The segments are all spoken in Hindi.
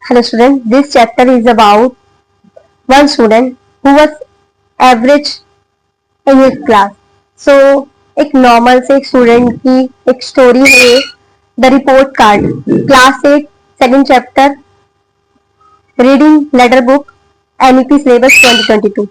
Hello student, this chapter is about one student who was average in his class. So एक नॉर्मल से एक स्टूडेंट की एक स्टोरी है the report card class 8 second chapter reading letter book NEP syllabus 2022.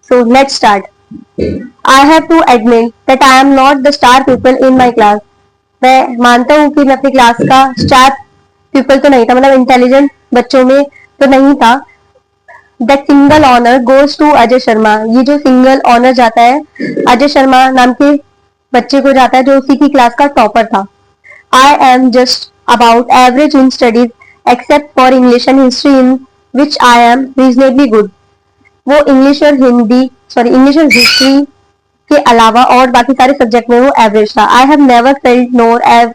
So let's start. I have to admit that I am not the star pupil in my class. मैं मानता हूँ कि मैं अपनी क्लास का स्टार पीपल तो नहीं था, मतलब इंटेलिजेंट बच्चों में तो नहीं था. That single honour goes to Ajay Sharma. ये जो सिंगल ऑनर जाता है अजय शर्मा नाम के बच्चे को जाता है जो उसी की क्लास का टॉपर था. I am just about average in studies except for English and history in which I am reasonably good. वो इंग्लिश और हिस्ट्री के अलावा और बाकी सारे सब्जेक्ट में वो एवरेज था. आई हैव नेवर फेल्ट नोर एव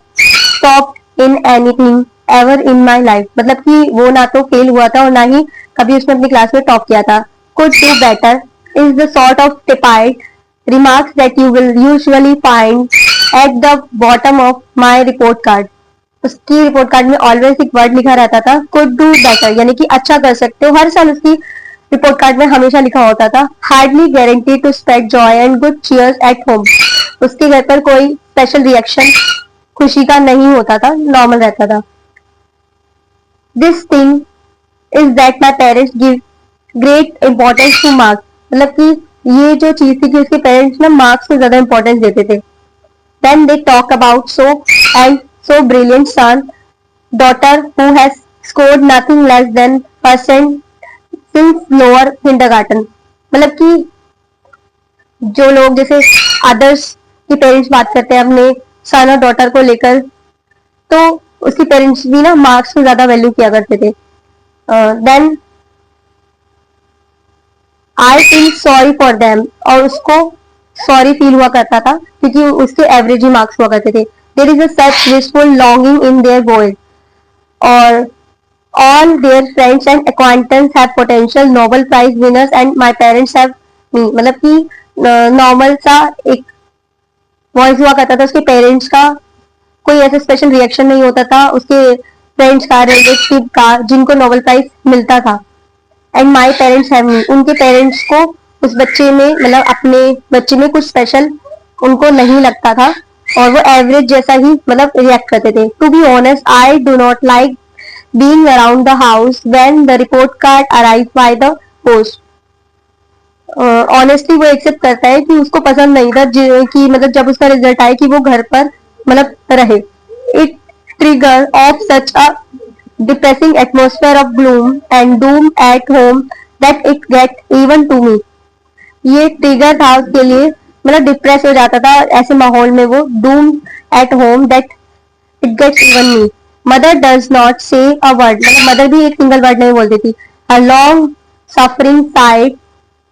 top in anything ever in my life. मतलब कि वो ना तो फेल हुआ था और ना ही कभी उसने अपनी क्लास में टॉप किया था. Could do better is the sort of typed remarks that you will usually find at the bottom of my report card. उसकी रिपोर्ट कार्ड में ऑलवेज एक वर्ड लिखा रहता था कुड डू बेटर, यानी कि अच्छा कर सकते हो. हर साल उसकी रिपोर्ट कार्ड में हमेशा लिखा होता था hardly guarantee to spread joy and good cheers at home. उसके घर पर कोई स्पेशल रिएक्शन खुशी का नहीं होता था, नॉर्मल रहता था. This thing is that my parents give great importance two marks. मतलब कि ये जो चीज थी कि उसके पेरेंट्स ना मार्क्स को ज्यादा इंपॉर्टेंस देते थे. Then they talk about so brilliant son daughter who has scored nothing less than percent since lower kindergarten. मतलब कि जो लोग जैसे अदर्स के पेरेंट्स बात करते हैं अपने सन और डॉटर को लेकर, तो उसके पेरेंट्स भी ना मार्क्स को ज्यादा वैल्यू किया करते थे. Then I feel sorry for them. और उसको सॉरी फील हुआ करता था क्योंकि उसके एवरेज ही मार्क्स हुआ करते थे. There is a such wishful longing in their world और all their friends and acquaintances have potential Nobel Prize winners and my parents have me. मतलब कि नॉर्मल सा एक वॉइस हुआ करता था उसके पेरेंट्स का. कोई ऐसा स्पेशल रिएक्शन नहीं होता था उसके फ्रेंड्स का, रिलेटिव का जिनको नोबेल प्राइज मिलता था. And my parents have me. उनके पेरेंट्स को उस बच्चे में, मतलब अपने बच्चे में कुछ स्पेशल उनको नहीं लगता था और वो एवरेज जैसा ही मतलब रिएक्ट करते थे. To be honest I do not like being around the house when the report card arrived by the post. Honestly वो एक्सेप्ट करता है कि उसको पसंद नहीं था कि मतलब जब उसका रिजल्ट आए कि वो घर पर मतलब रहे. It trigger off such a depressing atmosphere of gloom and doom at home that it get even to me. ये ट्रिगर था उसके लिए, मतलब डिप्रेस हो जाता था ऐसे माहौल में वो. Doom at home that it gets even me. Mother does not say a word. मतलब मदर भी एक सिंगल वर्ड नहीं बोलती थी. A long suffering sigh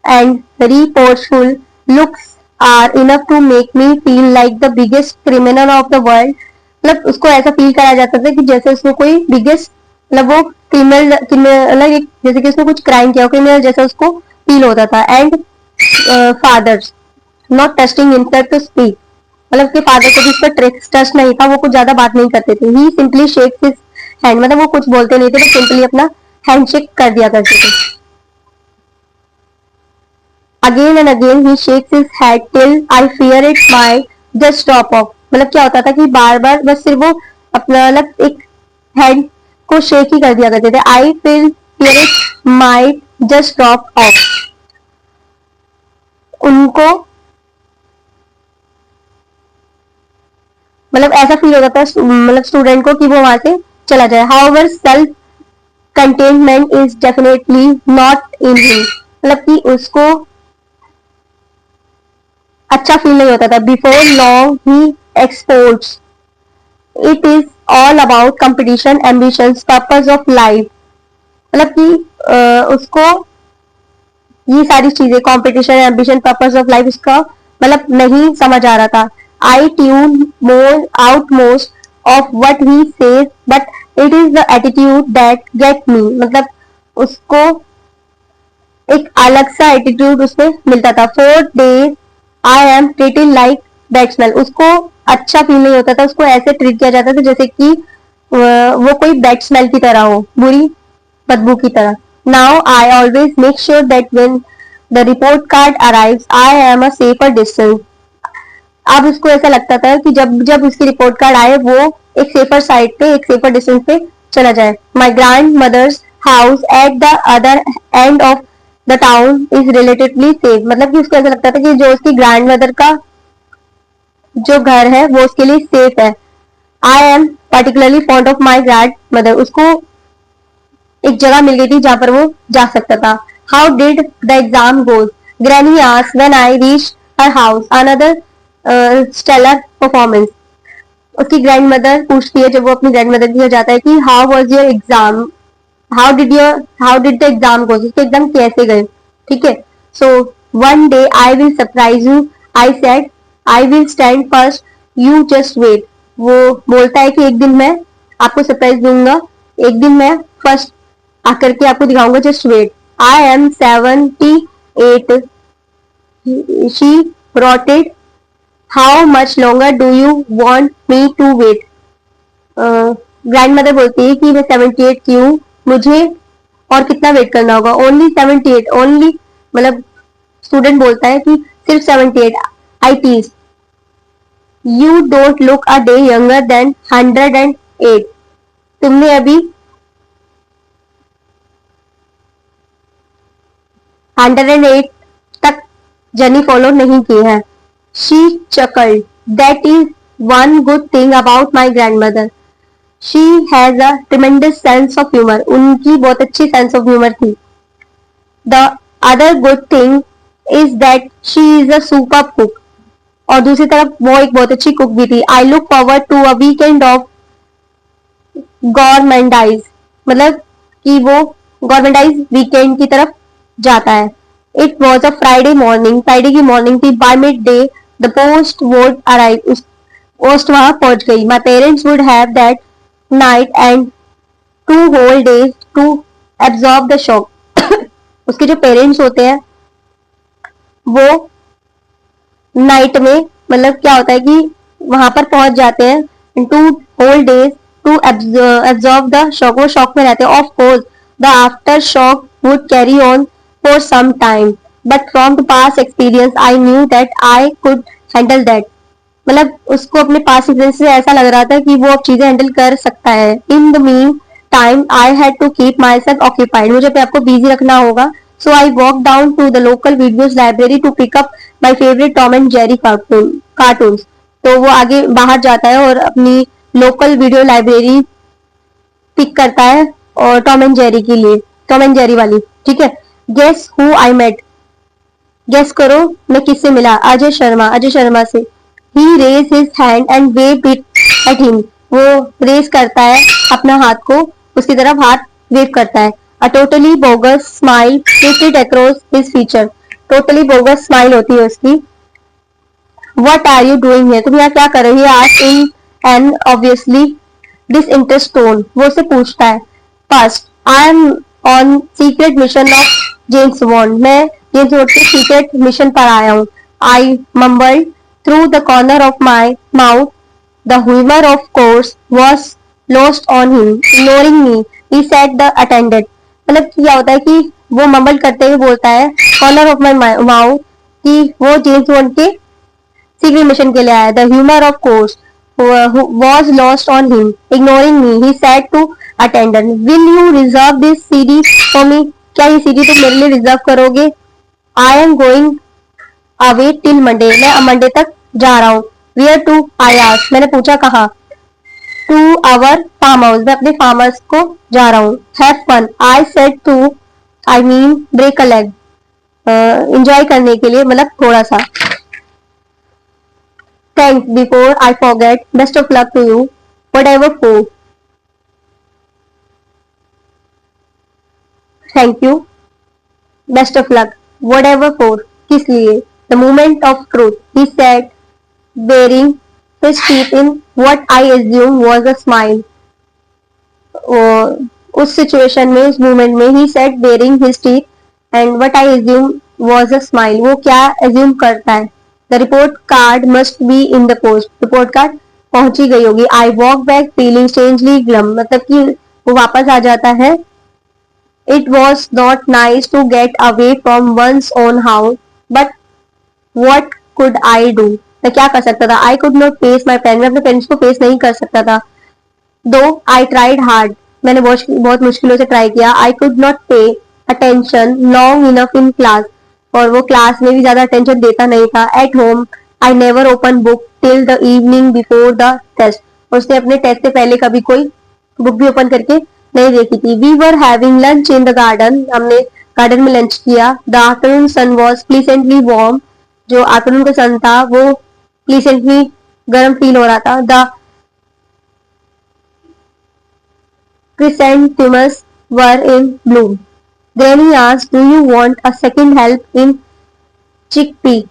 and reproachful looks are enough to make me feel like the biggest criminal of the world. मतलब उसको ऐसा फील कराया जाता था कि जैसे उसको कोई बिगेस्ट, मतलब वो क्रिमिनल जैसे कि उसने कुछ क्राइम किया, क्रिमिनल जैसा उसको फील होता था. And father's not testing himself to speak. मतलब उसके फादर को भी इस पर ट्रस्ट नहीं था, वो कुछ ज्यादा बात नहीं करते थे. ही सिंपली शेक्स हिज हैंड. मतलब वो कुछ बोलते नहीं थे, बस सिंपली अपना हैंड शेक कर दिया करते थे. Again and again he shakes his head till I fear it my just drop of. मतलब क्या होता था कि बार बार बस सिर्फ वो अपना मतलब एक हैंड को शेक ही कर दिया करते थे. I fear it my just drop of. उनको मतलब ऐसा फील होता था मतलब स्टूडेंट को कि वो वहां से चला जाए. However self containment is definitely not in him. मतलब कि उसको अच्छा फील नहीं होता था. Before long he exports it is all about competition ambitions purpose of life. मतलब कि उसको ये सारी चीजें competition ambition purpose of life उसका मतलब नहीं समझ आ रहा था. I tune more out most of what he says, but it is the attitude that get me. मतलब उसको एक अलग सा एटीट्यूड उसमें मिलता था. 4 days I am treated like batsman. उसको अच्छा फील नहीं होता था, उसको ऐसे ट्रीट किया जाता था जैसे कि वो कोई बैट्समैन की तरह हो. बुरी बदबू की तरह। Now I always make sure that when the report card arrives I am a safer distance. अब उसको ऐसा लगता था कि जब जब उसकी रिपोर्ट कार्ड आए वो एक सेफर साइड पे, एक सेफर डिस्टेंस पे चला जाए। My grand mother's house at the other end of the town is relatively safe. मतलब कि उसको ऐसा लगता था कि जो उसकी ग्रैंड मदर का जो घर है वो उसके लिए सेफ है। I am particularly fond of my grand mother. उसको एक जगह मिल गई थी जहां पर वो जा सकता था। How did the exam goes, granny asked when I reach her house another stellar performance. उसकी ग्रैंड मदर पूछती है जब वो अपनी ग्रैंड मदर के घर जाता है कि how was your exam, how did the exam goes, उसके एग्जाम कैसे गए। ठीक है। So one day I will surprise you, I said I will stand first, you just wait. वो बोलता है कि एक दिन मैं आपको सरप्राइज दूंगा, एक दिन मैं फर्स्ट आकर के आपको दिखाऊंगा, just wait. I am 78, she retorted, how much longer do you want me to wait. Grand mother बोलती है कि मैं 78 की हूँ, मुझे और कितना वेट करना होगा। ओनली 78, ओनली मतलब स्टूडेंट बोलता है कि सिर्फ 78। I Ts, you don't look a day younger than 108। तुमने अभी 108 तक जर्नी फॉलो नहीं की है। She चकल्ड, that is one good thing about my grand mother, she has a tremendous sense of humour. उनकी बहुत अच्छी सेंस ऑफ ह्यूमर थी। The other good thing is that she is a super cook. और दूसरी तरफ वो एक बहुत अच्छी कुक भी थी। I look forward to a weekend of governmentise, मतलब कि वो गवर्नमेंटाइज वीकेंड की तरफ जाता है। It was a Friday morning, Friday की मॉर्निंग थी। By midday the post would arrive, post वहां पहुंच गई। My parents would have that night and 2 whole days to absorb the shock. उसके जो पेरेंट्स होते हैं वो नाइट में, मतलब क्या होता है कि वहां पर पहुंच जाते हैं 2 whole days to absorb the shock, वो शॉक में रहते हैं। Of course the after shock would carry on for some time, but from the past experience I knew that I could handle that. मतलब उसको अपने पास एक्सपीरियंस से ऐसा लग रहा था कि वो अब चीजें हैंडल कर सकता है। In the meantime I had to keep myself occupied, मुझे अपने आपको बिजी रखना होगा। So I walk down to the local videos library to pick up my favourite Tom and Jerry cartoon. तो वो आगे बाहर जाता है और अपनी लोकल वीडियो लाइब्रेरी पिक करता है और टॉम एंड जेरी के लिए, टॉम एंड जेरी वाली। ठीक है। Guess who I met, guess करो मैं किससे मिला। अजय शर्मा, अजय शर्मा से। He raise his hand and wave it at him, वो रेज करता है अपना हाथ को, उसकी तरफ हाथ वेव करता है। A totally bogus smile twisted across his feature, totally bogus smile होती है उसकी। What are you doing here, तुम यहाँ क्या कर रही हो। आज in an obviously disinterest tone, वो उसे पूछता है। First I am on secret mission of James Bond, मैं जेम्स बॉन्ड के सीक्रेट मिशन पर आया हूँ। I mumbled through the corner of my mouth, the humour of course was lost on him, ignoring me he said the attendant. मतलब क्या होता है कि वो मम्बल करते हुए बोलता है कॉर्नर ऑफ माई माउथ कि वो जेम्स बॉन्ड के सीक्रेट मिशन के लिए आया। The humour of course was lost on him. Ignoring me, he said to attendant, "Will you reserve this CD for me?" क्या ये सीडी तुम मेरे लिए रिजर्व करोगे? I am going away till Monday. मैं मंडे तक जा रहा हूँ। Where to? I asked. मैंने पूछा कहाँ? To our farm house. मैं अपने फार्म हाउस को जा रहा हूँ। Have fun. I said to, I mean break a leg. Enjoy करने के लिए, मतलब थोड़ा सा। Thanks, before I forget, best of luck to you, whatever for. Thank you, best of luck, whatever for. किस लिए? The moment of truth, he said, bearing his teeth in what I assume was a smile. उस सिचुएशन में, उस मोमेंट में, he said bearing his teeth and what I assume was a smile. वो क्या assume करता है? The report card must be in the post. Report card पहुंची गई होगी। I walk back feeling strangely glum, मतलब कि वो वापस आ जाता है It was not nice to get away from one's own house, but what could I do? मैं क्या कर सकता था? I could not face my parents. मैं अपने पेरेंट्स को फेस नहीं कर सकता था. Though I tried hard. मैंने बहुत मुश्किलों से ट्राई किया. I could not pay attention long enough in class. और वो क्लास में भी ज्यादा अटेंशन देता नहीं था. At home, I never opened book till the evening before the test. उसने अपने टेस्ट से पहले कभी कोई बुक भी ओपन करके नहीं देखी थी. We were having lunch in the garden. हमने गार्डन में लंच किया. The afternoon sun was pleasantly warm. जो आफ्टरनून का सन था वो प्लीसेंटली गर्म फील हो रहा था. The chrysanthemums were in bloom. Granny asked, "Do you want a second help in chickpea?"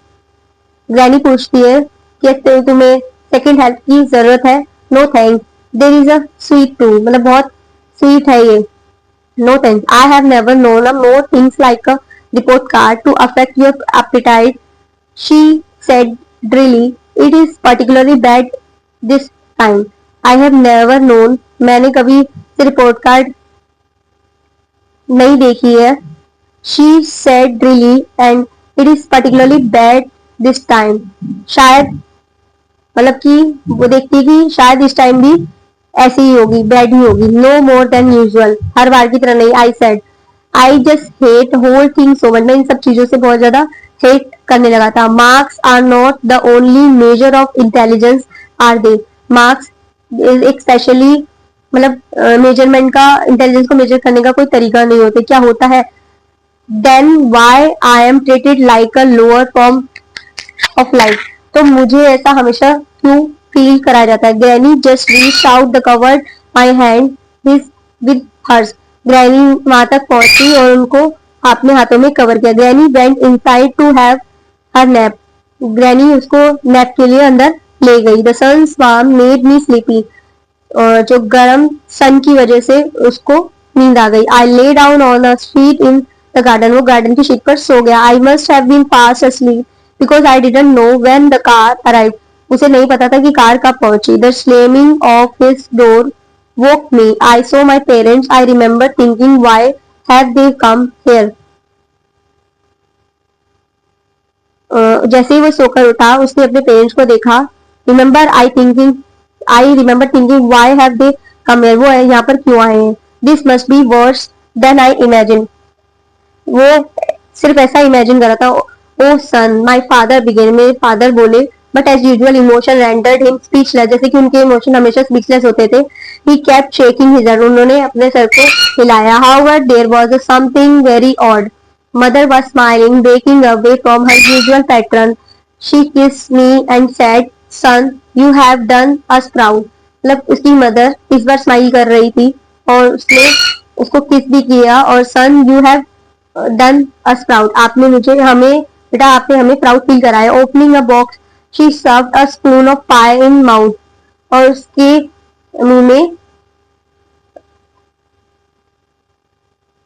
Granny पूछती है कि तुम्हें सेकंड हेल्प की जरूरत है. No thanks. There is a sweet too. मतलब बहुत स्वीट है ये. No thanks. I have never known a more things like a report card to affect your appetite. She said drily. It is particularly bad this time. I have never known. मैंने कभी रिपोर्ट कार्ड नहीं देखी है. She said drily and it is particularly bad this time. शायद मतलब कि वो देखती है कि शायद इस टाइम भी ऐसी ही होगी, बैड ही होगी. No more than usual. हर बार की तरह नहीं. I said I just hate whole thing so much. मैं इन सब चीजों से बहुत ज्यादा हेट करने लगा था. Marks are not the only measure of intelligence are they. Marks एक स्पेशली मतलब मेजरमेंट का इंटेलिजेंस को मेजर करने का कोई तरीका नहीं होता. क्या होता है? Then why am I treated like a lower form of life. तो मुझे ऐसा हमेशा क्यों फील कराया जाता है? Granny just reach out the covered my hand his with hers. Granny वहां तक पहुंची और उनको अपने हाथों में कवर किया. Granny went inside to have her nap. Granny उसको नैप के लिए अंदर ले गई. The sun's warm made me sleepy. जो गर्म सन की वजह से उसको नींद आ गई. I lay down on a sheet in the garden. वो गार्डन की शीट पर सो गया. I must have been fast asleep because I didn't know when the car arrived. उसे नहीं पता था कि कार कब पहुंची. The slamming of his door woke me. I saw my parents. I remember thinking, why have they come here? जैसे ही वो सोकर उठा उसने अपने पेरेंट्स को देखा. I remember thinking why have they come here. वो यहाँ पर क्यों आए हैं? This must be worse than I imagine. वो सिर्फ ऐसा इमेजिन कर रहा था. Oh son my father began. मेरे फादर बोले. But as usual emotion rendered him speechless. जैसे कि उनके इमोशन हमेशा स्पीचलेस होते थे. He kept shaking his head. उन्होंने अपने सर को हिलाया. However there was something very odd. Mother was smiling breaking away from her usual pattern. She kissed me and said, son you have done us proud. मतलब उसकी मदर इस बार स्माइल कर रही थी और उसने उसको किस भी किया. और son you have done us proud. आपने मुझे हमें बेटा आपने हमें प्राउड फील कराया. Opening a box she served a spoon of pie in mouth. और उसके मुंह में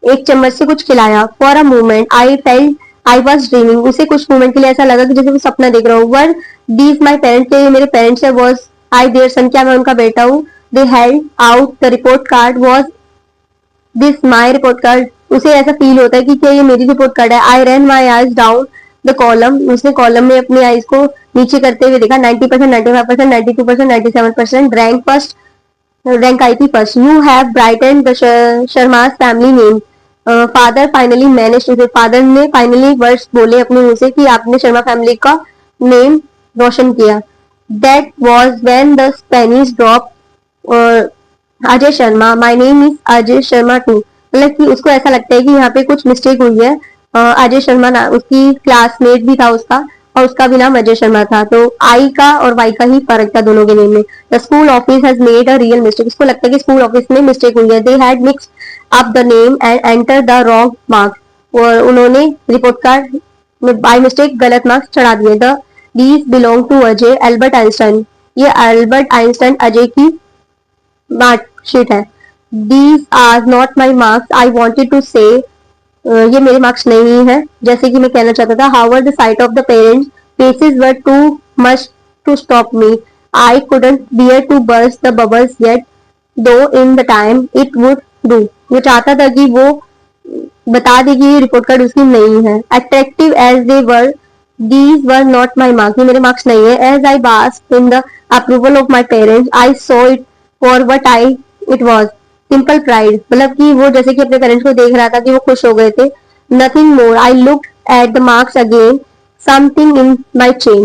एक चम्मच से कुछ खिलाया. For a moment I felt I was dreaming. उसे कुछ मोमेंट के लिए ऐसा लगा कि जैसे वो सपना देख रहा हूँ. Were these my parents. ये मेरे पेरेंट्स है. वॉज आई देयर सन. क्या मैं उनका बेटा हूँ? दे held out the report card. Was this my report card. उसे ऐसा फील होता है कि क्या ये मेरी रिपोर्ट कार्ड है. I run my eyes down the column. उसने कॉलम में अपनी आईज को नीचे करते हुए देखा. 90%, 95%, 92%, 97% रैंक फर्स्ट. रैंक आई थी first. You have brighten the Sharmas family name. Father finally manage to. Father ने फाइनली वर्ड्स बोले अपने मुंह से कि आपने शर्मा फैमिली का नेम रोशन किया. That was when the Spanish drop Ajay Sharma. My name is Ajay Sharma too. मतलब कि उसको ऐसा लगता है कि यहाँ पे कुछ मिस्टेक हुई है. अजय शर्मा ना उसकी क्लासमेट भी था उसका और उसका भी नाम अजय शर्मा था. तो आई का और वाई का ही फर्क था दोनों के नेम में. The school office has made a real mistake. उसको लगता है कि स्कूल ऑफिस में मिस्टेक हुई है. They had mix up the name and enter the wrong marks. और उन्होंने रिपोर्ट कार्ड में बाय मिस्टेक गलत मार्क्स चढ़ा दिए. The these belong to Ajay Albert Einstein. ये एल्बर्ट आइंस्टाइन अजय की मार्कशीट है. These are not my marks. I wanted to say ये मेरे मार्क्स नहीं है जैसे कि मैं कहना चाहता था. However the sight of the parents faces were too much to stop me. I couldn't bear to burst the bubbles yet though in the time it would do. वो चाहता था कि वो बता दी कि ये रिपोर्ट कार्ड उसकी नहीं है. Attractive as they were, these were not my marks, ये मेरे मार्क्स नहीं है. As I basked in the approval of my parents, I saw it for what it was, simple pride. मतलब कि वो जैसे कि अपने पेरेंट्स को देख रहा था कि वो खुश हो गए थे. Nothing more. I looked at the marks again. Something in my chain,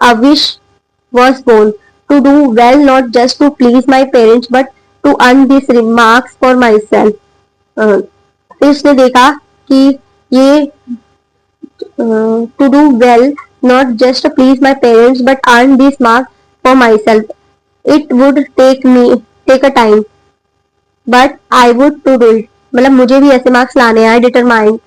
a wish was born, to do well, not just to please my parents but to earn these remarks for myself. फिर उसने देखा कि ये to do well, not just to please my parents, but earn these marks for myself. It would take a time, but I would to do it. मतलब मुझे भी ऐसे मार्क्स लाने हैं. Determined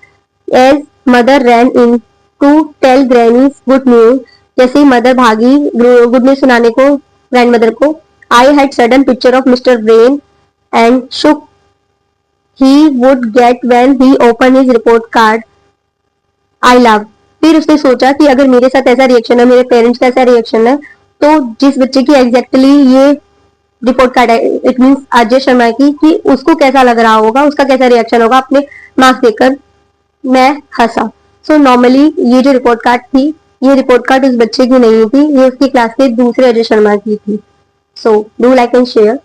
as mother ran in to tell granny's good news. जैसे ही मदर भागी गुड न्यूज सुनाने को ग्रैंड मदर को. I had sudden picture of mister brain and shock he would get when he opened his report card. I love. फिर उसने सोचा कि अगर मेरे साथ ऐसा रिएक्शन है, मेरे पेरेंट्स का ऐसा रिएक्शन है, तो जिस बच्चे की एग्जैक्टली ये रिपोर्ट कार्ड है, इट मीन अजय शर्मा की, कि उसको कैसा लग रहा होगा, उसका कैसा रिएक्शन होगा अपने मार्क्स देखकर. मैं हंसा. सो नॉर्मली ये जो रिपोर्ट कार्ड थी, ये रिपोर्ट कार्ड उस बच्चे की नहीं थी, ये उसकी क्लास के दूसरे अजय शर्मा की थी. So do like and share.